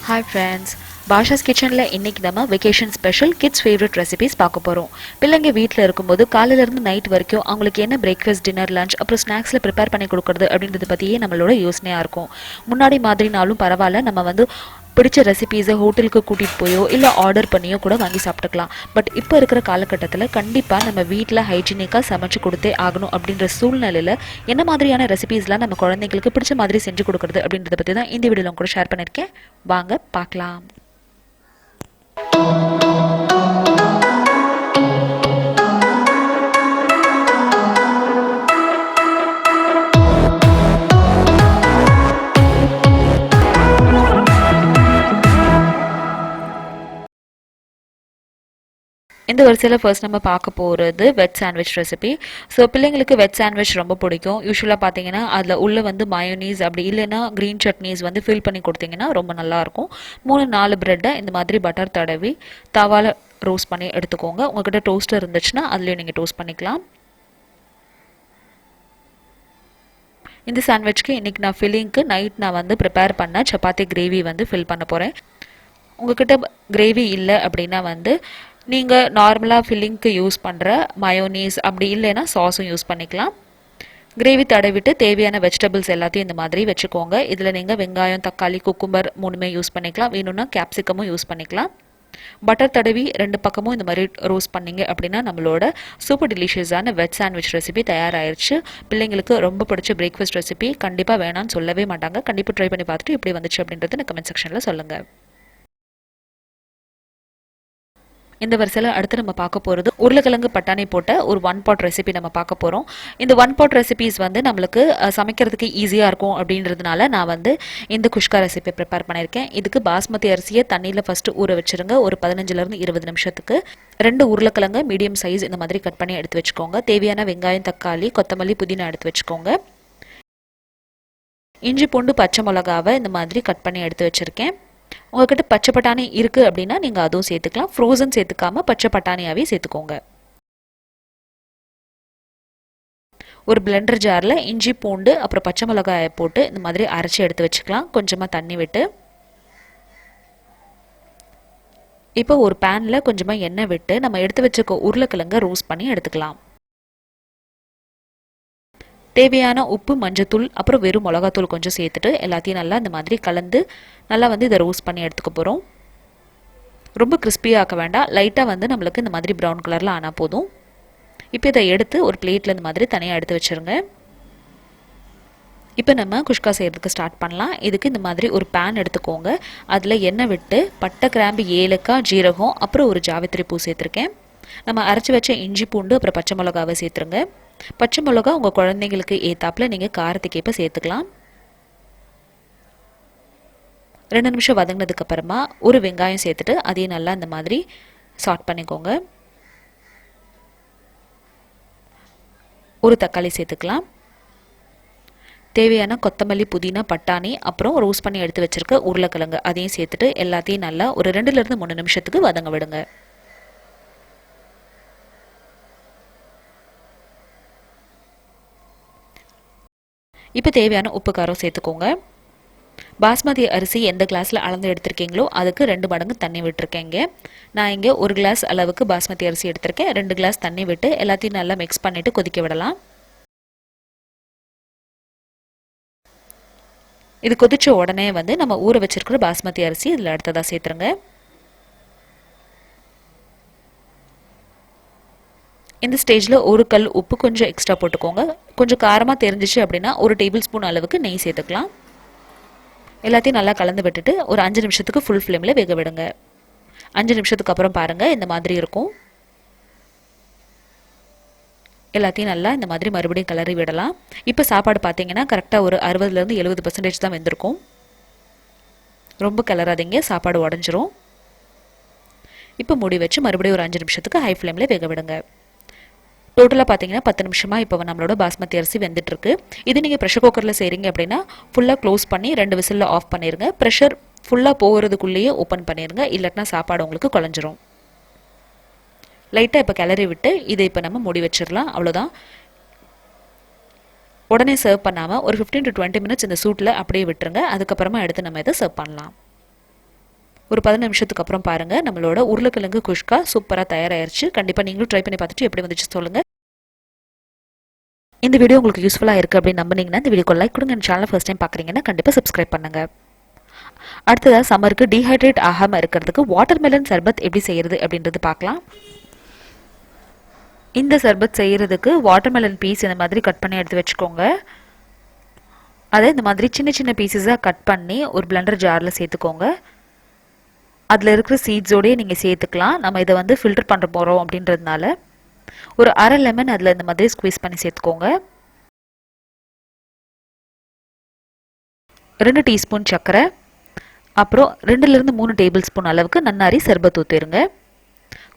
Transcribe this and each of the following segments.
Hi friends, Basha's கிச்சனில் இன்றைக்கி நம்ம vacation special kids favourite recipes பார்க்க போகிறோம். பிள்ளைங்க வீட்டில் இருக்கும்போது காலையிலேருந்து நைட் வரைக்கும் அவங்களுக்கு என்ன பிரேக்ஃபாஸ்ட், டின்னர், லஞ்ச் அப்புறம் ஸ்நாக்ஸில் ப்ரிப்பேர் பண்ணி கொடுக்குறது அப்படின்றத பற்றியே நம்மளோட யோசனையாக இருக்கும். முன்னாடி மாதிரினாலும் பரவாயில்ல, நம்ம பிடிச்ச ரெசிபீஸை ஹோட்டலுக்கு கூட்டிகிட்டு போயோ இல்லை ஆர்டர் பண்ணியோ கூட வாங்கி சாப்பிட்டுக்கலாம். பட் இப்போ இருக்கிற காலகட்டத்தில் கண்டிப்பாக நம்ம வீட்டில் ஹைஜீனிக்காக சமைச்சு கொடுத்தே ஆகணும் அப்படின்ற சூழ்நிலையில் என்ன மாதிரியான ரெசிபீஸ்லாம் நம்ம குழந்தைங்களுக்கு பிடிச்ச மாதிரி செஞ்சு கொடுக்குறது அப்படின்றத பற்றி தான் இந்த வீடியோவில் கூட ஷேர் பண்ணியிருக்கேன். வாங்க பார்க்கலாம். இந்த வரிசையில் ஃபர்ஸ்ட் நம்ம பார்க்க போகிறது வெஜ் சாண்ட்விச் ரெசிபி. ஸோ பிள்ளைங்களுக்கு வெஜ் சாண்ட்விச் ரொம்ப பிடிக்கும். யூஸ்வலாக பார்த்தீங்கன்னா அதில் உள்ளே மயோனீஸ் அப்படி இல்லைன்னா க்ரீன் சட்னீஸ் ஃபில் பண்ணி கொடுத்தீங்கன்னா ரொம்ப நல்லாயிருக்கும். 3-4 ப்ரெட்டை இந்த மாதிரி பட்டர் தடவி தவால ரோஸ்ட் பண்ணி எடுத்துக்கோங்க. உங்கள்கிட்ட டோஸ்டர் இருந்துச்சுன்னா அதுலேயும் நீங்கள் டோஸ்ட் பண்ணிக்கலாம். இந்த சாண்ட்விச்க்கு இன்றைக்கி நான் ஃபில்லிங்க்கு நைட் நான் ப்ரிப்பேர் பண்ண சப்பாத்தி கிரேவி ஃபில் பண்ண போகிறேன். உங்கள்கிட்ட கிரேவி இல்லை அப்படின்னா நீங்கள் நார்மலாக ஃபில்லிங்க்கு யூஸ் பண்ணுற மயோனீஸ் அப்படி இல்லைன்னா சாஸும் யூஸ் பண்ணிக்கலாம். கிரேவி தடவிட்டு தேவையான வெஜிடபிள்ஸ் எல்லாத்தையும் இந்த மாதிரி வச்சுக்கோங்க. இதில் நீங்கள் வெங்காயம், தக்காளி, குக்கும்பர் 3மே யூஸ் பண்ணிக்கலாம். வேணும்னா கேப்சிகமும் யூஸ் பண்ணிக்கலாம். பட்டர் தடவி 2 பக்கமும் இந்த மாதிரி ரோஸ்ட் பண்ணிங்க அப்படின்னா நம்மளோட சூப்பர் டெலிஷியஸான வெஜ் சாண்ட்விச் ரெசிபி தயாராகிடுச்சு. பிள்ளைங்களுக்கு ரொம்ப பிடிச்ச பிரேக்ஃபாஸ்ட் ரெசிபி. கண்டிப்பாக வேணான்னு சொல்லவே மாட்டாங்க. கண்டிப்பாக ட்ரை பண்ணி பார்த்துட்டு எப்படி வந்துச்சு அப்படின்றத எனக்கு கமெண்ட் செக்ஷனில் சொல்லுங்கள். இந்த வரிசையில் அடுத்து நம்ம பார்க்க போகிறது உருளைக்கிழங்கு பட்டாணி போட்ட ஒரு 1 pot ரெசிபி நம்ம பார்க்க போகிறோம். இந்த 1 pot ரெசிபிஸ் நம்மளுக்கு சமைக்கிறதுக்கு ஈஸியாக இருக்கும் அப்படின்றதுனால நான் இந்த குஷ்கா ரெசிபி ப்ரிப்பேர் பண்ணியிருக்கேன். இதுக்கு பாஸ்மதி அரிசியை தண்ணியில் ஃபஸ்ட்டு ஊற வச்சுருங்க. ஒரு 15 to 20 நிமிஷத்துக்கு. 2 உருளைக்கிழங்கு மீடியம் சைஸ் இந்த மாதிரி கட் பண்ணி எடுத்து வச்சுக்கோங்க. தேவையான வெங்காயம், தக்காளி, கொத்தமல்லி, புதினா எடுத்து வச்சுக்கோங்க. இஞ்சி, பூண்டு, பச்சை மிளகாவை இந்த மாதிரி கட் பண்ணி எடுத்து வச்சுருக்கேன். உங்கள்கிட்ட பச்சை பட்டாணி இருக்குது அப்படின்னா நீங்கள் அதுவும் சேர்த்துக்கலாம். ஃப்ரோசன் சேர்த்துக்காமல் பச்சை பட்டாணியாகவே சேர்த்துக்கோங்க. ஒரு பிளெண்டர் ஜாரில் இஞ்சி, பூண்டு அப்புறம் பச்சை மிளகாயை போட்டு இந்த மாதிரி அரைச்சி எடுத்து வச்சுக்கலாம். கொஞ்சமாக தண்ணி விட்டு. இப்போ ஒரு பேனில் கொஞ்சமாக எண்ணெய் விட்டு நம்ம எடுத்து வச்சுக்க உருளைக்கிழங்கை ரோஸ்ட் பண்ணி எடுத்துக்கலாம். தேவையான உப்பு, மஞ்சத்தூள் அப்புறம் வெறும் மிளகாத்தூள் கொஞ்சம் சேர்த்துட்டு எல்லாத்தையும் நல்லா இந்த மாதிரி கலந்து நல்லா இதை ரோஸ்ட் பண்ணி எடுத்துக்க போகிறோம். ரொம்ப கிறிஸ்பியாக ஆக்க வேண்டாம். லைட்டாக நம்மளுக்கு இந்த மாதிரி ப்ரௌன் கலரில் ஆனால் போதும். இப்போ இதை எடுத்து ஒரு பிளேட்டில் இந்த மாதிரி தனியாக எடுத்து வச்சுருங்க. இப்போ நம்ம குஷ்கா செய்கிறதுக்கு ஸ்டார்ட் பண்ணலாம். இதுக்கு இந்த மாதிரி ஒரு பேன் எடுத்துக்கோங்க. அதில் எண்ணெய் விட்டு பட்டை, கிராம்பு, ஏலக்காய், ஜீரகம் அப்புறம் ஒரு ஜாவித்திரி பூ சேர்த்துருக்கேன். நம்ம அரைச்சி வச்ச இஞ்சி, பூண்டு அப்புறம் பச்சை மிளகாவை சேர்த்துருங்க. பச்சை மிளகா உங்கள் குழந்தைங்களுக்கு ஏற்றாப்புல நீங்கள் காரத்துக்கு ஏற்ப சேர்த்துக்கலாம். 2 நிமிஷம் வதங்கினதுக்கு அப்புறமா ஒரு வெங்காயம் சேர்த்துட்டு அதையும் நல்லா இந்த மாதிரி சாட் பண்ணிக்கோங்க. ஒரு தக்காளி சேர்த்துக்கலாம். தேவையான கொத்தமல்லி, புதினா, பட்டாணி அப்புறம் ரோஸ்ட் பண்ணி எடுத்து வச்சிருக்க உருளைக்கிழங்கு அதையும் சேர்த்துட்டு எல்லாத்தையும் நல்லா ஒரு 2 to 3 நிமிஷத்துக்கு வதங்க விடுங்க. இப்போ தேவையான உப்பு, காரம் சேர்த்துக்கோங்க. பாஸ்மதி அரிசி எந்த கிளாஸில் அளந்து எடுத்திருக்கீங்களோ அதுக்கு 2 மடங்கு தண்ணி விட்டுருக்கேங்க. நான் இங்கே 1 கிளாஸ் அளவுக்கு பாஸ்மதி அரிசி எடுத்திருக்கேன். 2 கிளாஸ் தண்ணி விட்டு எல்லாத்தையும் நல்லா மிக்ஸ் பண்ணிவிட்டு கொதிக்க விடலாம். இது கொதிச்ச உடனே நம்ம ஊற வச்சிருக்கிற பாஸ்மதி அரிசி இதில் அடுத்ததாக சேர்த்துருங்க. இந்த ஸ்டேஜில் ஒரு கல் உப்பு கொஞ்சம் எக்ஸ்ட்ரா போட்டுக்கோங்க. கொஞ்சம் காரமாக தெரிஞ்சிச்சு அப்படின்னா 1 டேபிள் ஸ்பூன் அளவுக்கு நெய் சேர்த்துக்கலாம். எல்லாத்தையும் நல்லா கலந்து விட்டுட்டு ஒரு 5 நிமிஷத்துக்கு ஃபுல் ஃப்ளேமில் வேக விடுங்க. 5 நிமிஷத்துக்கு அப்புறம் பாருங்கள் இந்த மாதிரி இருக்கும். எல்லாத்தையும் நல்லா இந்த மாதிரி மறுபடியும் கிளறி விடலாம். இப்போ சாப்பாடு பார்த்தீங்கன்னா கரெக்டாக ஒரு 60 to 70% தான் வெந்திருக்கும். ரொம்ப கிளறாதீங்க, சாப்பாடு உடஞ்சிரும். இப்போ மூடி வச்சு மறுபடியும் ஒரு 5 நிமிஷத்துக்கு ஹை ஃப்ளேமில் வேக விடுங்க. டோட்டலாக பார்த்தீங்கன்னா 10 நிமிஷமாக இப்போ நம்மளோட பாஸ்மதி அரிசி வெந்துட்டுருக்கு. இது நீங்கள் ப்ரெஷர் குக்கரில் செய்கிறீங்க அப்படின்னா ஃபுல்லாக க்ளோஸ் பண்ணி 2 விசிலில் ஆஃப் பண்ணிடுங்க. ப்ரெஷர் ஃபுல்லாக போகிறதுக்குள்ளேயே ஓப்பன் பண்ணிடுங்க. இல்லைன்னா சாப்பாடு உங்களுக்கு குழஞ்சிரும். லைட்டாக இப்போ கிளறி விட்டு இதை இப்போ நம்ம மூடி வச்சிடலாம். அவ்வளோதான். உடனே சர்வ் பண்ணாமல் ஒரு 15 to 20 minutes இந்த சூட்டில் அப்படியே விட்டுருங்க. அதுக்கப்புறமா எடுத்து நம்ம இதை சர்வ் பண்ணலாம். ஒரு 10 நிமிஷத்துக்கு அப்புறம் பாருங்கள், நம்மளோட உருளைக்கிழங்கு குஷ்கா சூப்பராக தயாராகிருச்சு. கண்டிப்பாக நீங்களும் ட்ரை பண்ணி பார்த்துட்டு எப்படி வந்துச்சு சொல்லுங்கள். இந்த வீடியோ உங்களுக்கு யூஸ்ஃபுல்லாக இருக்குது அப்படின்னு நம்பினீங்கன்னா இந்த வீடியோக்கு லைக் கொடுங்க. இந்த சேனலை ஃபர்ஸ்ட் டைம் பார்க்குறீங்கன்னா கண்டிப்பாக சப்ஸ்கிரைப் பண்ணுங்கள். அடுத்ததாக சம்மருக்கு டீஹைட்ரேட் ஆகாமல் இருக்கிறதுக்கு வாட்டர்மெலன் சர்பத் எப்படி செய்கிறது அப்படின்றது பார்க்கலாம். இந்த சர்பத் செய்கிறதுக்கு வாட்டர்மெலன் பீஸ் இந்த மாதிரி கட் பண்ணி எடுத்து வச்சுக்கோங்க. அதை இந்த மாதிரி சின்ன சின்ன பீசஸாக கட் பண்ணி ஒரு பிளெண்டர் ஜாரில் சேர்த்துக்கோங்க. அதில் இருக்கிற சீட்ஸோடையே நீங்கள் சேர்த்துக்கலாம். நம்ம இதை வந்து ஃபில்டர் பண்ண போகிறோம் அப்படின்றதுனால ஒரு அரை லெமன் அதில் இந்த மாதிரி ஸ்குவீஸ் பண்ணி சேர்த்துக்கோங்க. 2 டீஸ்பூன் சர்க்கரை, அப்புறம் 2லேருந்து 3 டேபிள் ஸ்பூன் அளவுக்கு நன்னாரி சர்பத் ஊற்றிடுங்க.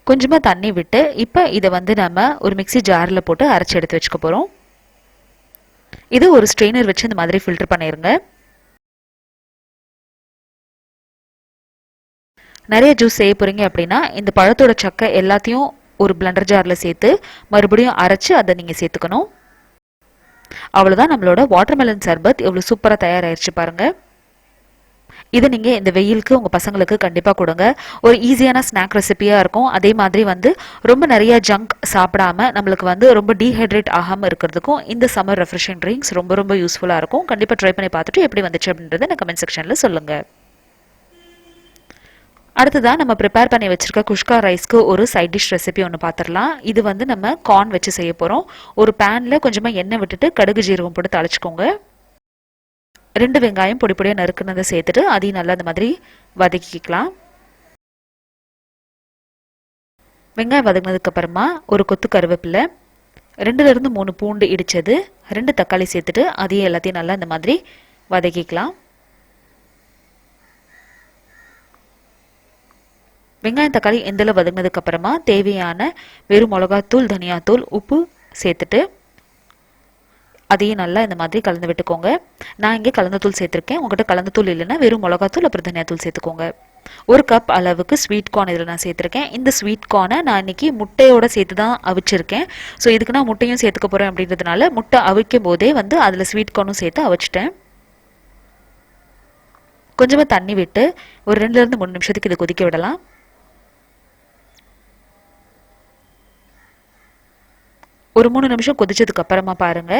கொஞ்சமாக தண்ணி விட்டு இப்போ இதை வந்து நம்ம ஒரு மிக்ஸி ஜாரில் போட்டு அரைச்சி எடுத்து வச்சுக்க போகிறோம். இது ஒரு ஸ்ட்ரெயினர் வச்சு இந்த மாதிரி ஃபில்டர் பண்ணிடுங்க. நிறைய ஜூஸ் செய்ய போகிறீங்க அப்படின்னா இந்த பழத்தோட சக்கை எல்லாத்தையும் ஒரு பிளெண்டர் ஜாரில் சேர்த்து மறுபடியும் அரைச்சி அதை நீங்கள் சேர்த்துக்கணும். அவ்வளோதான், நம்மளோட வாட்டர்மெலன் சர்பத் எவ்வளோ சூப்பராக தயாராகிடுச்சு பாருங்கள். இதை நீங்கள் இந்த வெயிலுக்கு உங்கள் பசங்களுக்கு கண்டிப்பாக கொடுங்க. ஒரு ஈஸியான ஸ்நாக் ரெசிபியாக இருக்கும். அதே மாதிரி வந்து ரொம்ப நிறைய ஜங்க் சாப்பிடாம நம்மளுக்கு வந்து ரொம்ப டீஹைட்ரேட் ஆகாமல் இருக்கிறதுக்கும் இந்த சம்மர் ரெஃப்ரெஷிங் ட்ரிங்க்ஸ் ரொம்ப ரொம்ப யூஸ்ஃபுல்லாக இருக்கும். கண்டிப்பாக ட்ரை பண்ணி பார்த்துட்டு எப்படி வந்துச்சு அப்படின்றத எனக்கு கமெண்ட் செக்ஷனில் சொல்லுங்கள். அடுத்ததாக நம்ம ப்ரிப்பேர் பண்ணி வச்சுருக்க குஷ்கா ரைஸ்க்கு ஒரு சைட் டிஷ் ரெசிபி ஒன்று பார்த்துடலாம். இது வந்து நம்ம கார்ன் வச்சு செய்ய போகிறோம். ஒரு பேனில் கொஞ்சமாக எண்ணெய் விட்டுட்டு கடுகு ஜீரகம் போட்டு தாளிச்சுக்கோங்க. 2 வெங்காயம் பொடி பொடியாக நறுக்குனதை சேர்த்துட்டு அதையும் நல்லா இந்த மாதிரி வதக்கிக்கலாம். வெங்காயம் வதங்கினதுக்கு அப்புறமா ஒரு கொத்து கருவேப்பிலை, 2லேருந்து 3 பூண்டு இடித்தது, 2 தக்காளி சேர்த்துட்டு அதையும் எல்லாத்தையும் நல்லா இந்த மாதிரி வதக்கிக்கலாம். வெங்காயம் தக்காளி எந்தளவு வதங்கினதுக்கு அப்புறமா தேவையான வெறும் மிளகாத்தூள், தனியாத்தூள், உப்பு சேர்த்துட்டு அதையும் நல்லா இந்த மாதிரி கலந்து விட்டுக்கோங்க. நான் இங்கே கலந்தத்தூள் சேர்த்துருக்கேன். உங்கள்கிட்ட கலந்தத்தூள் இல்லைன்னா வெறும் மிளகாத்தூள் அப்புறம் தனியாத்தூள் சேர்த்துக்கோங்க. 1 கப் அளவுக்கு ஸ்வீட் கார்ன் இதில் நான் சேர்த்துருக்கேன். இந்த ஸ்வீட் கார்னை நான் இன்றைக்கி முட்டையோடு சேர்த்து தான் அவிச்சிருக்கேன். ஸோ இதுக்கு நான் முட்டையும் சேர்த்துக்க போகிறேன் அப்படின்றதுனால முட்டை அவிக்கும் போதே வந்து அதில் ஸ்வீட் கார்னும் சேர்த்து அவிச்சிட்டேன். கொஞ்சமாக தண்ணி விட்டு ஒரு 2லேருந்து 3 நிமிஷத்துக்கு இதை கொதிக்க விடலாம். ஒரு 3 நிமிஷம் கொதிச்சதுக்கு அப்புறமா பாருங்க,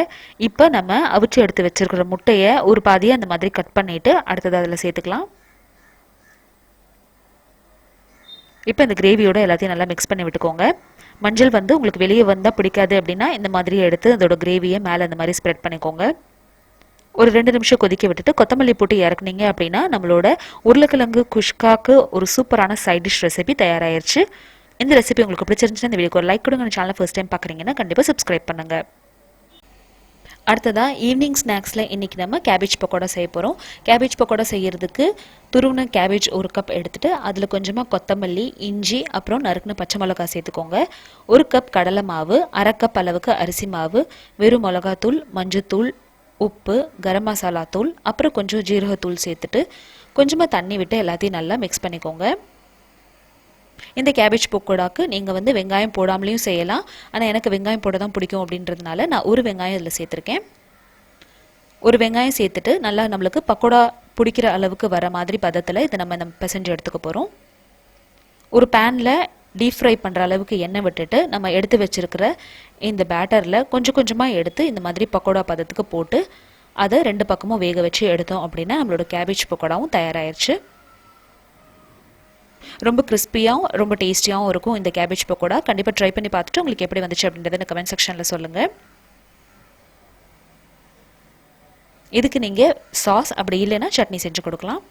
இப்போ நம்ம அவிச்சு எடுத்து வச்சிருக்கிற முட்டையை ஒரு பாதியை அந்த மாதிரி கட் பண்ணிட்டு அடுத்தது அதில் சேர்த்துக்கலாம். இப்போ இந்த கிரேவியோட எல்லாத்தையும் நல்லா மிக்ஸ் பண்ணி விட்டுக்கோங்க. மஞ்சள் வந்து உங்களுக்கு வெளியே வந்தால் பிடிக்காது அப்படின்னா இந்த மாதிரி எடுத்து அதோட கிரேவியை மேலே இந்த மாதிரி ஸ்ப்ரெட் பண்ணிக்கோங்க. ஒரு 2 நிமிஷம் கொதிக்க விட்டுட்டு கொத்தமல்லி போட்டு இறக்குனீங்க அப்படின்னா நம்மளோட உருளைக்கிழங்கு குஷ்காக்கு ஒரு சூப்பரான சைட் டிஷ் ரெசிபி தயாராகிருச்சு. இந்த ரெசிபி உங்களுக்கு பிடிச்சிருந்துச்சுன்னா இந்த வீடியோக்கு ஒரு லைக் கொடுங்க. சேனலை ஃபர்ஸ்ட் டைம் பார்க்குறீங்கன்னா கண்டிப்பாக சப்ஸ்கிரைப் பண்ணுங்கள். அடுத்ததாக ஈவினிங் ஸ்நாக்ஸில் இன்றைக்கி நம்ம கேபேஜ் பக்கோடா செய்ய போகிறோம். கேபேஜ் பக்கோடா செய்கிறதுக்கு துருவின கேபேஜ் 1 கப் எடுத்துகிட்டு அதில் கொஞ்சமாக கொத்தமல்லி, இஞ்சி, அப்புறம் நறுக்குன பச்சை மிளகா சேர்த்துக்கோங்க. 1 கப் கடலை மாவு, 1/2 கப் அளவுக்கு அரிசி மாவு, வெறும் மிளகாத்தூள், மஞ்சத்தூள், உப்பு, கரம் மசாலா தூள், அப்புறம் கொஞ்சம் ஜீரகத்தூள் சேர்த்துட்டு கொஞ்சமாக தண்ணி விட்டு எல்லாத்தையும் நல்லா மிக்ஸ் பண்ணிக்கோங்க. இந்த கேபேஜ் பக்கோடாக்கு நீங்கள் வந்து வெங்காயம் போடாமலையும் செய்யலாம். ஆனால் எனக்கு வெங்காயம் போட தான் பிடிக்கும் அப்படின்றதுனால நான் ஒரு வெங்காயம் இதில் சேர்த்துருக்கேன். ஒரு வெங்காயம் சேர்த்துட்டு நல்லா நம்மளுக்கு பக்கோடா பிடிக்கிற அளவுக்கு வர மாதிரி பதத்தில் இதை நம்ம பிசைஞ்சு எடுத்துக்க போகிறோம். ஒரு பேனில் டீப் ஃப்ரை பண்ணுற அளவுக்கு எண்ணெய் விட்டுட்டு நம்ம எடுத்து வச்சுருக்கிற இந்த பேட்டரில் கொஞ்சம் கொஞ்சமாக எடுத்து இந்த மாதிரி பக்கோடா பதத்துக்கு போட்டு அதை 2 பக்கமும் வேக வச்சு எடுத்தோம் அப்படின்னா நம்மளோட கேபேஜ் பக்கோடாவும் தயாராகிடுச்சு. ரொம்ப கிறிஸ்பியாகவும் ரொம்ப டேஸ்டியாகவும் இருக்கும் இந்த கேபேஜ் பக்கோடா. கண்டிப்பாக ட்ரை பண்ணி பார்த்துட்டு உங்களுக்கு எப்படி வந்துச்சு அப்படின்றத எனக்கு கமெண்ட் செக்ஷனில் சொல்லுங்கள். இதுக்கு நீங்கள் சாஸ் அப்படி இல்லைன்னா சட்னி செஞ்சு கொடுக்கலாம்.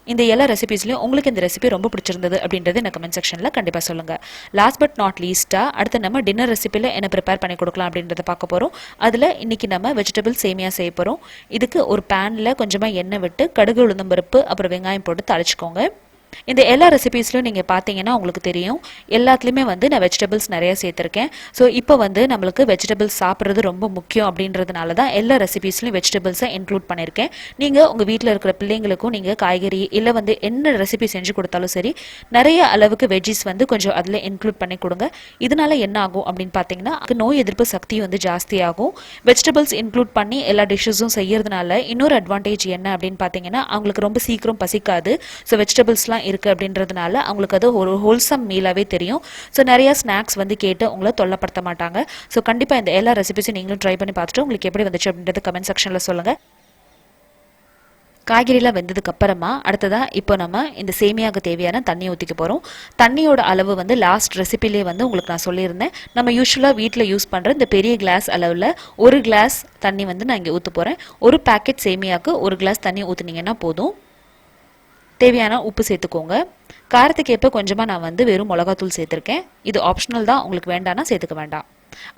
இந்த எல்லா ரெசிபீஸ்லையும் உங்களுக்கு இந்த ரெசிபி ரொம்ப பிடிச்சிருந்தது அப்படின்றது எனக்கு கமெண்ட் செக்ஷனில் கண்டிப்பாக சொல்லுங்கள். லாஸ்ட் பட் நாட் லீஸ்ட்டாக அடுத்து நம்ம டின்னர் ரெசிபியில் என்ன ப்ரிப்பேர் பண்ணி கொடுக்கலாம் அப்படின்றத பார்க்க போகிறோம். அதில் இன்றைக்கி நம்ம வெஜிடபிள் சேமியா செய்ய போகிறோம். இதுக்கு ஒரு பேனில் கொஞ்சமாக எண்ணெய் விட்டு கடுகு, உளுந்தம்பருப்பு, அப்புறம் வெங்காயம் போட்டு தாளிச்சுக்கோங்க. இந்த எல்லா ரெசிபீஸ்லையும் நீங்கள் பார்த்தீங்கன்னா உங்களுக்கு தெரியும், எல்லாத்துலேயுமே வந்து நான் வெஜிடபிள்ஸ் நிறைய சேர்த்துருக்கேன். ஸோ இப்போ வந்து நம்மளுக்கு வெஜிடபிள்ஸ் சாப்பிட்றது ரொம்ப முக்கியம் அப்படின்றதுனால தான் எல்லா ரெசிபீஸ்லையும் வெஜிடபிள்ஸை இன்க்ளூட் பண்ணியிருக்கேன். நீங்கள் உங்கள் வீட்டில் இருக்கிற பிள்ளைங்களுக்கும் நீங்கள் காய்கறி இல்லை வந்து என்ன ரெசிபி செஞ்சு கொடுத்தாலும் சரி, நிறைய அளவுக்கு வெஜ்ஜீஸ் வந்து கொஞ்சம் அதில் இன்க்ளூட் பண்ணி கொடுங்க. இதனால என்ன ஆகும் அப்படின்னு பார்த்தீங்கன்னா நோய் எதிர்ப்பு சக்தி வந்து ஜாஸ்தியாகும். வெஜிடபிள்ஸ் இன்க்ளூட் பண்ணி எல்லா டிஷ்ஷஸும் செய்யறதுனால இன்னொரு அட்வான்டேஜ் என்ன அப்படின்னு பார்த்தீங்கன்னா அவங்களுக்கு ரொம்ப சீக்கிரம் பசிக்காது. ஸோ வெஜிடபிள்ஸ்லாம் இருக்குது அப்படின்றதுனால அவங்களுக்கு அது ஒரு ஹோல்சம் மீலாகவே தெரியும். ஸோ நிறைய ஸ்நாக்ஸ் வந்து கேட்டு உங்களை தொல்லப்படுத்த மாட்டாங்க. ஸோ கண்டிப்பாக இந்த எல்லா ரெசிபிஸும் நீங்களும் ட்ரை பண்ணி பார்த்துட்டு உங்களுக்கு எப்படி வந்துச்சு அப்படின்றது கமெண்ட் செக்ஷனில் சொல்லுங்கள். காய்கறிலாம் வெந்ததுக்கு அப்புறமா அடுத்ததாக இப்போ நம்ம இந்த சேமியாவுக்கு தேவையான தண்ணி ஊற்றிக்க போகிறோம். தண்ணியோட அளவு வந்து லாஸ்ட் ரெசிபிலே வந்து உங்களுக்கு நான் சொல்லியிருந்தேன். நம்ம யூஸ்வலாக வீட்டில் யூஸ் பண்ணுற இந்த பெரிய கிளாஸ் அளவில் 1 கிளாஸ் தண்ணி வந்து நான் இங்கே ஊற்ற போகிறேன். ஒரு பேக்கெட் சேமியாவுக்கு 1 கிளாஸ் தண்ணி ஊற்றுனீங்கன்னா போதும். தேவையான உப்பு சேர்த்துக்கோங்க. காரத்துக்கு ஏற்ப கொஞ்சமாக நான் வந்து வெறும் மிளகாத்தூள் சேர்த்துருக்கேன். இது ஆப்ஷனல் தான், உங்களுக்கு வேண்டாம்னா சேர்த்துக்க வேண்டாம்.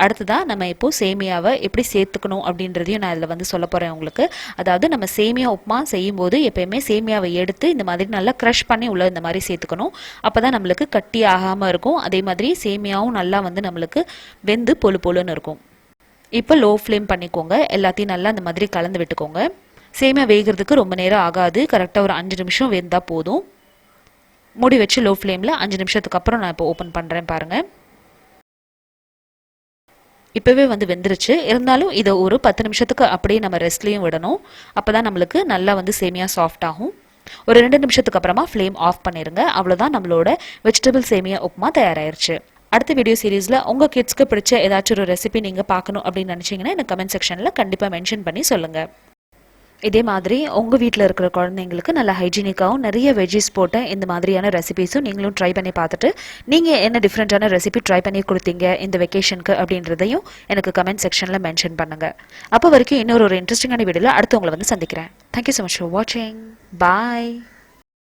அடுத்ததான் நம்ம இப்போது சேமியாவை எப்படி சேர்த்துக்கணும் அப்படின்றதையும் நான் இதில் வந்து சொல்ல போகிறேன் உங்களுக்கு. அதாவது நம்ம சேமியா உப்புமா செய்யும்போது எப்பயுமே சேமியாவை எடுத்து இந்த மாதிரி நல்லா க்ரஷ் பண்ணி உள்ள இந்த மாதிரி சேர்த்துக்கணும். அப்போ தான் நம்மளுக்கு கட்டி ஆகாமல் இருக்கும். அதே மாதிரி சேமியாவும் நல்லா வந்து நம்மளுக்கு வெந்து பொழு பொழுன்னு இருக்கும். இப்போ லோ ஃப்ளேம் பண்ணிக்கோங்க. எல்லாத்தையும் நல்லா இந்த மாதிரி கலந்து விட்டுக்கோங்க. சேமியா வேகிறதுக்கு ரொம்ப நேரம் ஆகாது. கரெக்டாக ஒரு 5 நிமிஷம் வெந்தால் போதும். மூடி வச்சு லோ ஃப்ளேமில் 5 நிமிஷத்துக்கு அப்புறம் நான் இப்போ ஓப்பன் பண்ணுறேன் பாருங்கள். இப்போவே வந்து வெந்துருச்சு. இருந்தாலும் இதை ஒரு 10 நிமிஷத்துக்கு அப்படியே நம்ம ரெஸ்ட்லேயும் விடணும். அப்போ தான் நம்மளுக்கு நல்லா வந்து சேமியா சாஃப்ட் ஆகும். ஒரு 2 நிமிஷத்துக்கு அப்புறமா ஃப்ளேம் ஆஃப் பண்ணிடுங்க. அவ்வளோதான், நம்மளோட வெஜிடபிள் சேமியா உப்புமா தயாராகிருச்சு. அடுத்த வீடியோ சீரீஸில் உங்கள் கிட்ஸ்க்கு பிடிச்ச ஏதாச்சும் ஒரு ரெசிபி நீங்கள் பார்க்கணும் அப்படின்னு நினச்சிங்கன்னா எனக்கு கமெண்ட் செக்ஷனில் கண்டிப்பாக மென்ஷன் பண்ணி சொல்லுங்கள். இதே மாதிரி உங்கள் வீட்டில் இருக்கிற குழந்தைங்களுக்கு நல்ல ஹைஜீனிக்காகவும் நிறைய வெஜ்ஜீஸ் போட்ட இந்த மாதிரியான ரெசிபீஸும் நீங்களும் ட்ரை பண்ணி பார்த்துட்டு நீங்கள் என்ன டிஃப்ரெண்ட்டான ரெசிபி ட்ரை பண்ணி கொடுத்தீங்க இந்த வெக்கேஷனுக்கு அப்படின்றதையும் எனக்கு கமெண்ட் செக்ஷனில் மென்ஷன் பண்ணுங்கள். அப்போ வரைக்கும் இன்னொரு இன்ட்ரெஸ்டிங்கான வீடியோவில் அடுத்து உங்களை வந்து சந்திக்கிறேன். தேங்க்யூ ஸோ மச் ஃபார் வாட்சிங். பாய்.